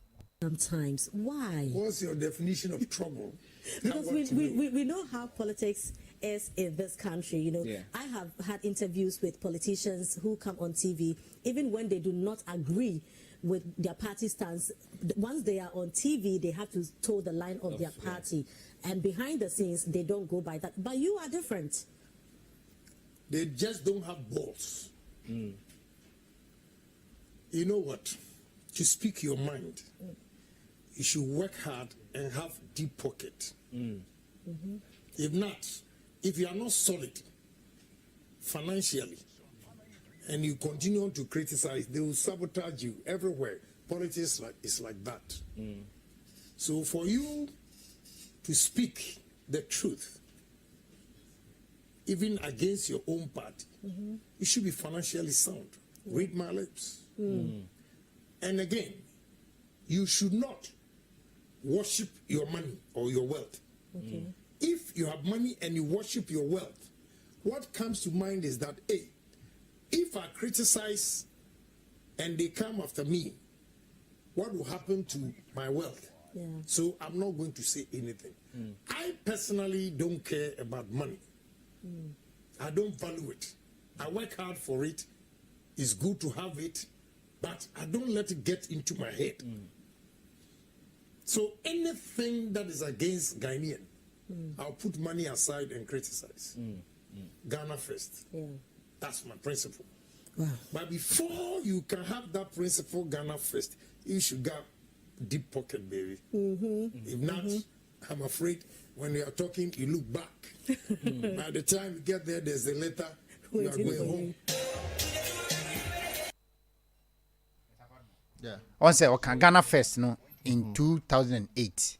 Sometimes. Why? What's your definition of trouble? Because we know how politics is in this country. You know, I have had interviews with politicians who come on TV, even when they do not agree with their party stance. Once they are on TV, they have to toe the line of their party. And behind the scenes, they don't go by that. But you are different. They just don't have balls. You know what? To speak your mind, you should work hard and have deep pocket. If not, if you are not solid financially and you continue to criticize, they will sabotage you everywhere. Politics is like that. So for you to speak the truth, even against your own party, you should be financially sound. Read my lips. And again, you should not worship your money or your wealth. If you have money and you worship your wealth, what comes to mind is that, hey, if I criticize and they come after me, what will happen to my wealth? So I'm not going to say anything. I personally don't care about money. I don't value it. I work hard for it. It's good to have it, but I don't let it get into my head. So anything that is against Ghanaian, I'll put money aside and criticize. Ghana first. That's my principle. But before you can have that principle, Ghana first, you should get deep pocket, baby. If not, I'm afraid when you are talking, you look back. By the time you get there, there's a letter, you are going home. On say Ghana first no in 2008.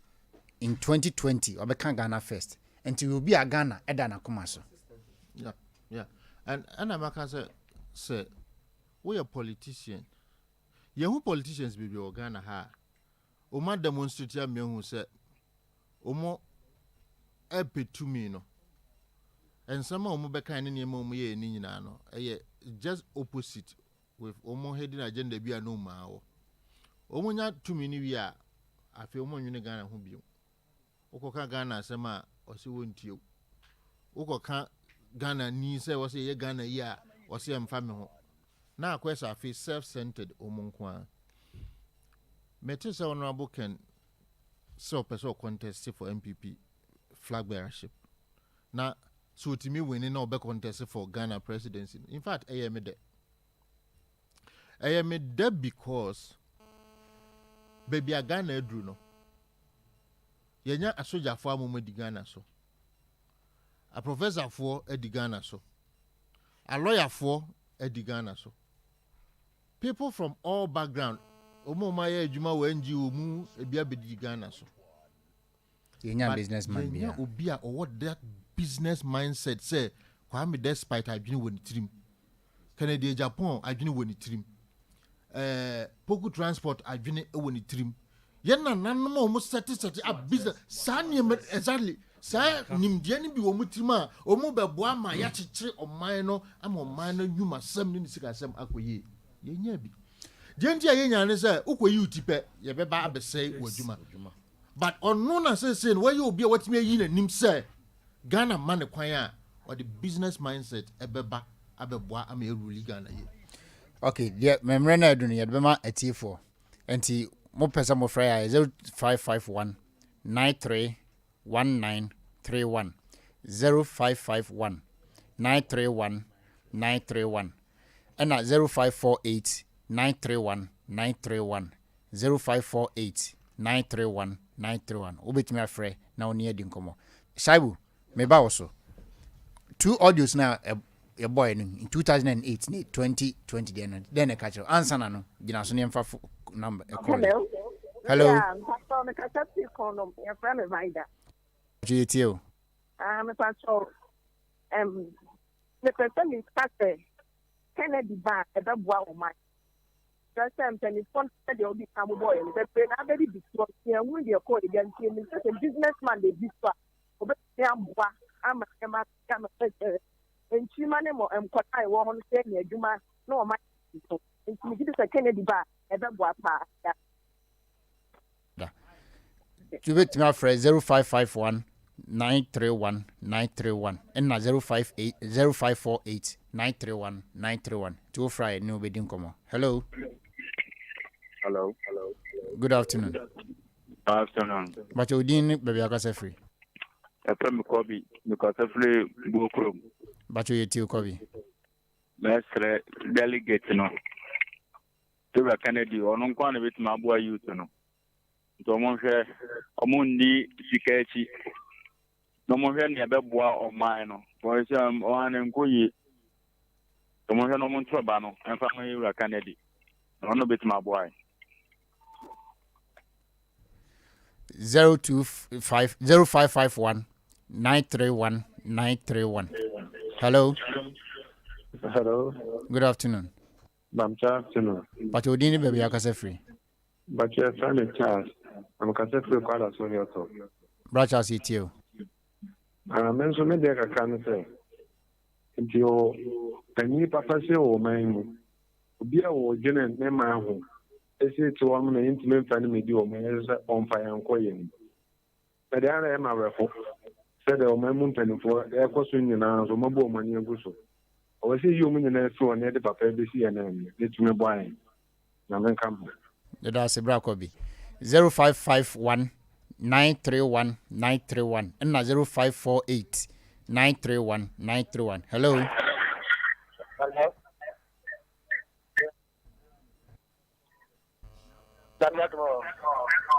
In 2020, Obeka Ghana first. And it will be a Ghana Edana Kumaso. Yeah. And I'm say we are politicians. You politicians be Ghana ha. Oma demonstrate ya me hu say omo epe to me no. And some omo beka ne niyema omo ye ni nyina no. Just opposite with omo heading agenda bi no ma wo. Omo nya to me ni wi a afi omo nwene Ghana ho bio. Ukoka Ghana asema osi wontie. Ukoka Ghana ni say wose ye Ghana ya wose emfa me ho. Na akwesa afi self-centered omunkwa. Mete say honorable Ken so person contest for MPP flag bearership. Na so timi winning na obe contest for Ghana presidency. In fact, I am there because baby a Ghana edru no. Yenya asoja fo amomo di Ghana so. A professor fo di Ghana so. A lawyer fo di Ghana so. People from all background omo maye adwuma wa NGO mu ebia be di Ghana so. Yenya businessman bia. Yenya obi a what that business mindset say Kwame despite adwene woni tirim. Kennedy Agyapong adwene woni tirim. Poku transport adwene woni tirim. Yena nanom o mo set a business sanye exactly sa nimdie ni bi o mo tirima o mo beboa ma ya kyekere oman no ama oman no nwuma sam ni sika sam akoye yenya bi jentia yenya ne say ukoyi utipe ye beba abesei wadwuma but onno na say no waye obi a watimi ayi na nim say Ghana man kwan a or the business mindset ebeba abeboa ama eruli Ghana ye Okay, deɛ memmerɛ no adu no yɛde bɛma atiefoɔ nti mopɛ sɛ mofrɛ a 0551 931931 0551 931 931 ɛna 0548 931 931 0548 931 931 wobɛtumi afrɛ na wo ne adi nkɔmmɔ Shaibu meba wo so 2 audios na your boy in 2008 ni 2020 then catch answer na no gina so nemfa number hello yeah pastor me kasa ti kono your friend me vida GTO me pastor me person me pastor Kennedy ba e be boa o man just am telephone the obi am boy me be na be di so e hu de ko e gan ti me say businessman dey this one obi am boa am Enchima ne mo emkwata wo ho se ne adwuma na o ma so ntimi gidi se Kennedy ba e be boa pa da you bet me afre 0551 931 931 and na 0548 931 931 to fry no be din komo hello good afternoon but you didn't baby akasa free FM Kobe because free Bokrom. But you too Kobe. Mestre delegate no. To Kennedy on kwana bit mabua youth no. To mo hwe omundi sikachi. No mo hwe ne beboa o man no. For example, o an nkoyi. To mo hwe no mo ntroba no. Emfa mo yura Kennedy. No bit mabua. 0551 931 931. Hello. Hello. Good afternoon. Good afternoon. But you didn't baby akasa free. But your friend is Charles. I'm kasa free call us on your talk. Brother CTO. Menso me de ka kan say. Nti tani papa se o man obi a wo gene ne ma ho. Esi to am na intime mfa ne medi o man se on fa yan koye. Na de ana e ma wefo. Se de o man mu mpanifo e koso nyina so mabo o man aguso. O se yi o mun nyina so ne de papa be si ya na ne tume bo an. Na men kam. The da se bra kobi. 0551 931 931 and 0548 931 931. Hello. Hello.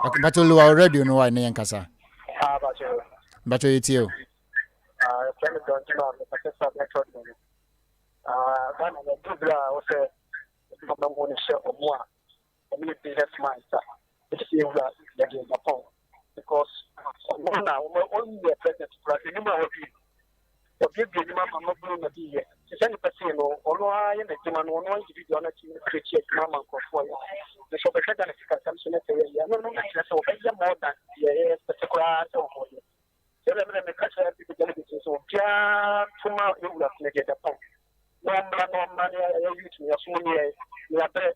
Okay, but you already know why name kasa. But you too. Can don't know the professor network. One of the people was a number share of more. The businessman, it's you that Agyapong because one now only the president for the number of people. The people you mama not going to be here. It's any person or I and the human one individual to create mama for the shop of the consumption of the year. No, so more than the particular. So let me catch up with the delegates. So, yeah, tomorrow you will have to get a pump. No money, I use me as soon as you are there.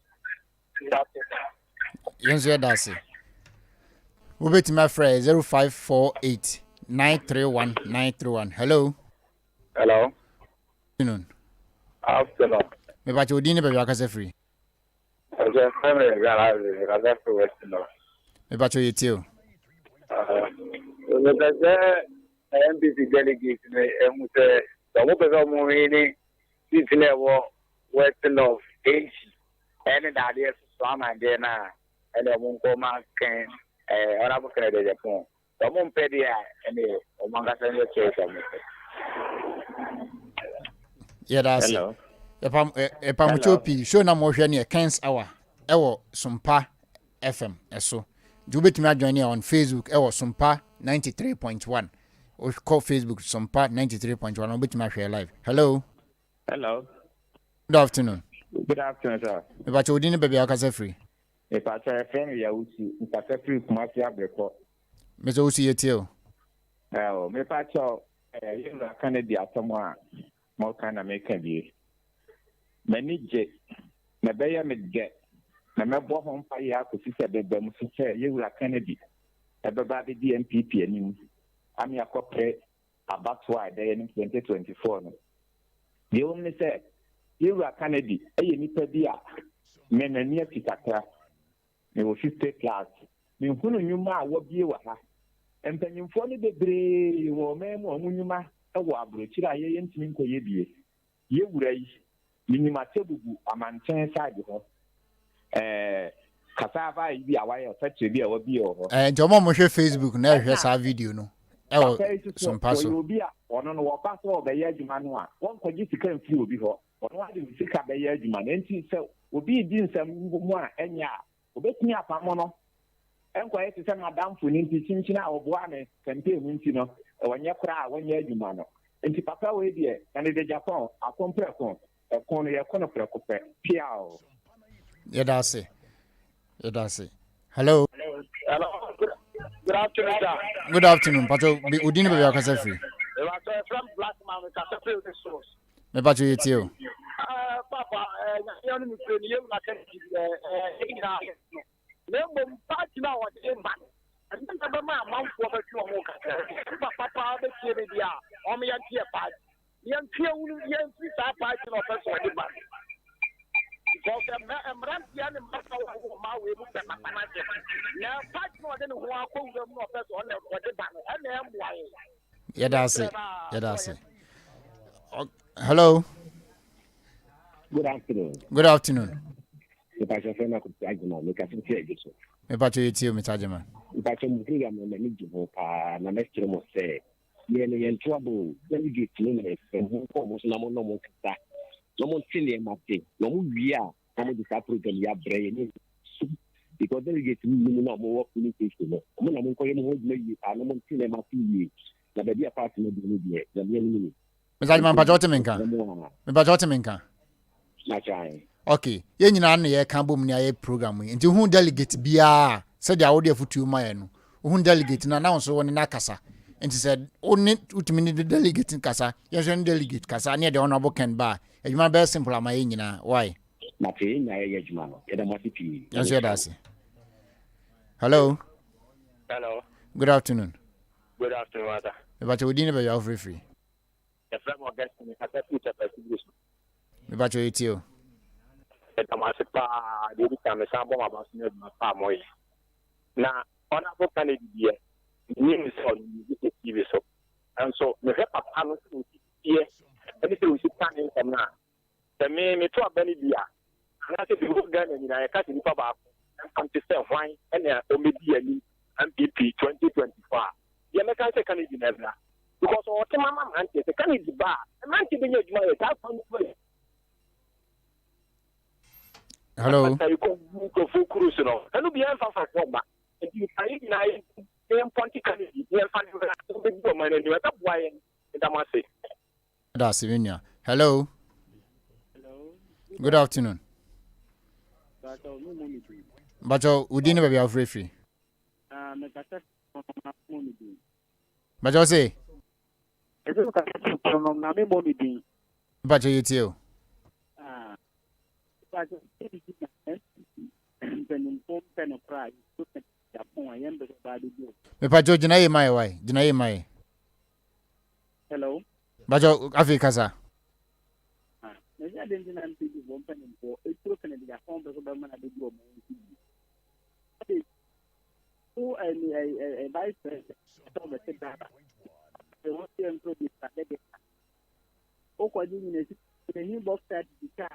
Yes, that's it. We'll be to my friend 0548 931 931. Hello. Hello. Afternoon. Afternoon. Me ba you didn't be akasa free. Okay, family garage Western. Me ba you too. The MPC delegates and the Wopper Morini, this level Western of H, and the idea of Dana, and the Munkoma can, Honorable Canada Japan. The Mumpedia and the Omangasan Chase. Yeah, that's it. If I'm choppy, show no more near Ken's hour. Ewo Sumpa FM. So, do bet me join on Facebook. Ewo Sumpa 93.1. Or call Facebook Sumpa 93.1. I'll bet me share live. Hello. Hello. Good afternoon. Good afternoon, sir. If you didn't baby akasa free. If I try friend ya usi, nkasa free kumasi abreko. Mr. Usi yetio. Me pacho you Canada atomwa more kind of make bi. Many je na beya me get. Na me bo ho mpa ya ko sise bebe mu sise you Kennedy. Ebeba be DMPP anim. Ami akopre abatwa dey in 2024 no. The only say Yewura Kennedy, nipa bi a menania tikakra. Me wo 50 class. Me hunu nyuma a wobie wa ha. Empanyimfo ne bebree wo memu omunyuma e wo abrochira ye ntimi nkoye bie. Yewura yi minima tebugu amanten side ho. Kasava yi bi awaye ofache bi a wobie ho. Njomo mo hwe Facebook na hwe sa video no. Ewo sompaso. Obi a ono no wo paso obeye adwuma no a won kwaji sika mfiri obi ho. Ono ade sika beye adwuma na nti se obi di nsam mu a enya obetumi apamo no enkwa yesi se madam fu ni nti chinchina oboa ne campaign mu nti no wonye kra a wonye adwuma no nti papa we die na de Japan akompre kon ekon no ye kono prekope piao Yedase hello Good afternoon, sir. Good afternoon pato be udini be akasa free From Black Man, we can feel the source. Me pato yetio Papa, you know, you na Lembo party now at the back. And then the man mount for the two Papa, the Syria, or me and Tia Party. Young Tia will young Twitter party of us for the back. Because I'm running and my way with the Manager. Now, party more than who are called them of us on the back. And I am why. Yedase. Hello. Good afternoon. Good afternoon. Me pa chef na ko tajima me ka sinti egiso. Me pa yetio me tajima. Me pa che mukriga me na niji ho pa na mestre mo se. Ye ne yen trouble. Delegate ni me se ho ko mo na mo no mo kata. No mo tile mate. No mo wia. Na mo disa program ya bre ni. Because delegate ni no mo work ni station no. Mo na mo ko ye mo ho dina yi pa no mo tile mate yi. Na be dia part no bi ni die. Ya bi ni. Me tajima pa jote menka. Me pa jote menka. Na chai. Okay, ye nyina na ye kan bom ni aye program yi. Nti hu delegate bia said ya wode afutu ma ye no. Hu delegate na so woni na kasa. Nti said oni utimi ni delegate kasa. Ye so delegate kasa na de honorable Ken ba. Ejuma be simple ama ye nyina. Why? Na te na ye ejuma no. Ye da mo tipi. Yes, you dase. Hello. Hello. Good afternoon. Good afternoon, Wada. But we didn't be your free. The friend of guest me has a future for But you too. Tamasipa, the time is some of us never family. Now, honorable Kennedy, name is on the TV so. And so, we have a panel here, anything we can in from now. The main me to a Benny Bia. And I said, the good gun and I can't live about and come to sell wine and Omedian MPP 2025. The American Kennedy never. Because what my mama auntie, the Kennedy bar, a man to be your joy, that's on the way. Hello. And you be answer for Boba. And you can ignite them Ponticani, you find the woman and you are why in Damasi. That's Sivinia. Hello. Hello. Good afternoon. But you didn't be free. But you say, but you too. Me pa jo jina ye mai wai jina ye mai. Hello. Ba jo Africa sa. Me ja den jina nti di bon pen ko e to pen di Agyapong be so be mana de go mo nti. O ai vice president to be sit data. E won ti en produce ta de. O ko ji ni si ni box set di ka.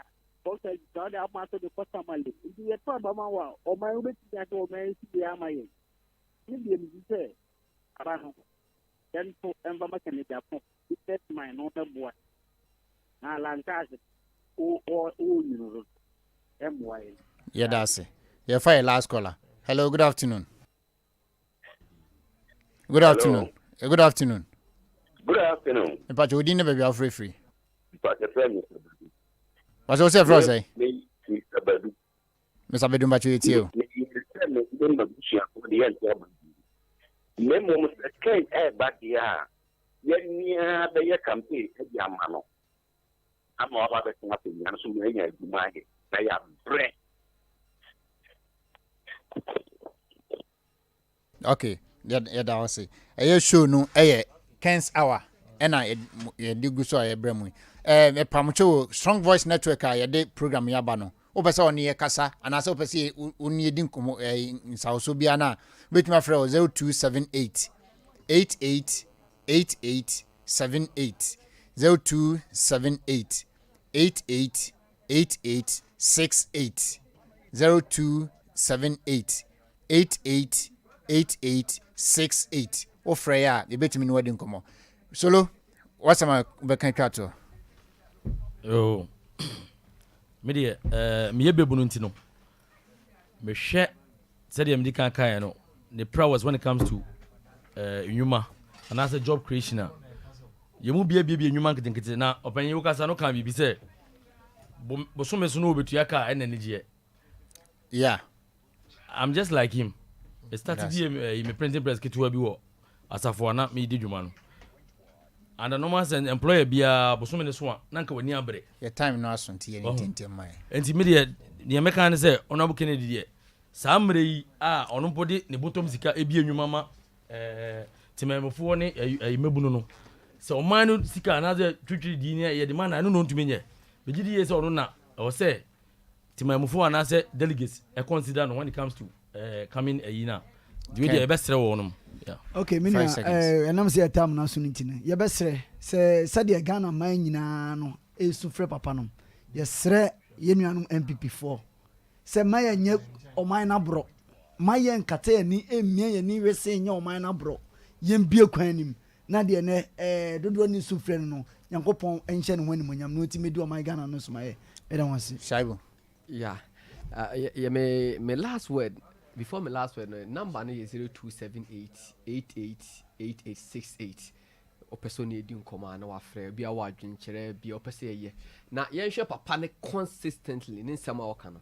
Box set da da ma to de customer le. Nti ye to ba ma wa o ma u be ti ya to o ma si di amaye. Ni bi mi say around then to emba can it happen it set my not a boy na lankas o you know my Yeah, that's it. Yeah, fire last caller. Hello, good afternoon. Good afternoon. Good afternoon. Good afternoon. But you didn't be free. But the friend What's also for say? Mr. Badu. Mr. Bedum, but you too. Memo Kay back here. Near the campaign at Yamano. I'm all about nothing, and so many of my they are bread. Okay, that was it. I show no, Ken's hour, and I do so. I bring me. pamucho strong voice network a yɛde program yaba no wopɛ oni ye kasa anase wopɛ sɛ oni edi nkomo nsawso bia na betuma frɛ 0278 88 88 78 0278 88 88 68 0278 88 88 68 o frɛ ya ebetumi no wadi nkomo solo what's my bekan twato oh me de me ye bebu no ntino me hwɛ said the medical kan no the prowess when it comes to nyuma and as a job creation you mu bia nyuma nketenkete na opanyi wo kasa no kan bibi sɛ bosome so no obetua ka ɛna nigye yeah I'm just like him it started me printing press ketewa bi wo asafo na me di dwuma no and the normal sen employer bia bosome ne so a na nka wani abre your time no asonti ye ntentem mai enti me de meka ne sɛ Honorable Kennedy de saa mre yi a ɔno mpode ne bottom sika ebi enwuma ma timamfo ne mebunu no sɛ ɔman no sika na sɛ twitwi di ne ye de man na no ntumi nye begidi ye sɛ ɔno na ɔ sɛ timamfo ana sɛ delegates consider no when it comes to coming na the way they best wo no yeah okay me na enam sɛ tam na so ntine ye besrɛ sɛ de Ghana man nyina no esu frɛ papa no ye srɛ ye nuanom MPP4 sɛ maye nye ɔman na bro maye nkata ani emie ye ni wese nye ɔman na bro ye mbie kwan anim na de ne dodo ni su frɛ no Nyankopɔn enhye ne ho animonyam no timedi ɔman Ghana no so maye ɛda wase Shaibu yeah my last word before my last word number no is 0278888868 opperson edi nkoma na wafrɛ bia wa adwenkyerɛ bia opese ye na yenhwɛ papa ne consistently ne nsɛm a wɔka no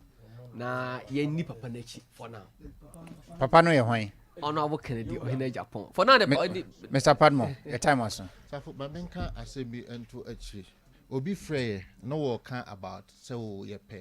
na yenni papa na chi for now papa no ye hwan Honorable Kennedy ohina Agyapong for now the Mr. Padmo your time also safo babenka asebi ento akiri obi frɛ no wo ka about sɛ wo ye pɛ